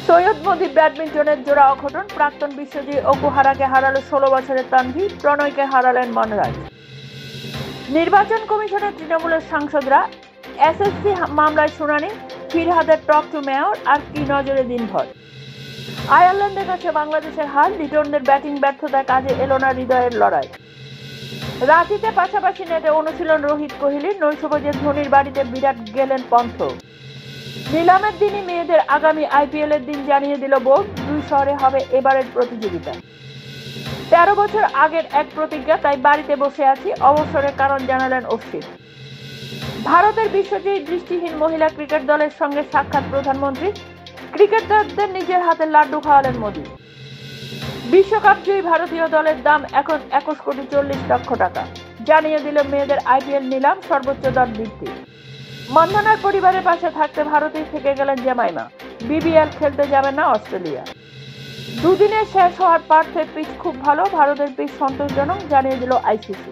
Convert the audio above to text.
সৈয়দ মোদি ব্যাডমিন্টনের জোড়া অঘটন, প্রাক্তন বিশ্বজয়ী ওকুহারাকে হারালো 16 বছরের তানভি, প্রণয়কে হারালেন মনরাজ। নির্বাচন কমিশনের তৃণমূলের সাংসদরা এসএসসি মামলায় শুনানি, ফিরহাদের টক টু মেয়র আর কি নজরে দিনভর। আয়ারল্যান্ডের কাছে বাংলাদেশের হার, লিটনদের ব্যাটিং ব্যর্থতায় কাজে এলো না হৃদয়ের লড়াই। রাঁচিতে পাশাপাশি নেটে অনুশীলন রোহিত কোহলির, নৈশভোজে ধোনির বাড়িতে বিরাট গেলেন পন্থ। নিলামের দিনই মেয়েদের আগামী আইপিএল এর দিন জানিয়ে দিল বোর্ড, 2 শহরে হবে এবারের প্রতিযোগিতা। 13 বছর আগের এক প্রতিজ্ঞা, তাই বাড়িতে বসে আছি, অবসরের কারণ জানালেন অশ্বিন। ভারতের বিশ্বজয়ী দৃষ্টিহীন মহিলা ক্রিকেট দলের সঙ্গে সাক্ষাৎ প্রধানমন্ত্রী, ক্রিকেটারদের নিজের হাতে লাড্ডু খাওয়ালেন মোদি। বিশ্বকাপ জয়ী ভারতীয় দলের দাম এখন 21,40,00,000 টাকা, জানিয়ে দিল মেয়েদের আইপিএল নিলাম, সর্বোচ্চ দর বৃদ্ধি। মন্দানার পরিবারের পাশে থাকতে ভারতেই থেকে গেলেন জামাইমা, বিবিএল খেলতে যাবেন না অস্ট্রেলিয়া। দুদিনে শেষ হওয়ার পার্থের পিচ খুব ভালো, ভারতের পিচ সন্তোষজনক, জানিয়ে দিল আইসিসি।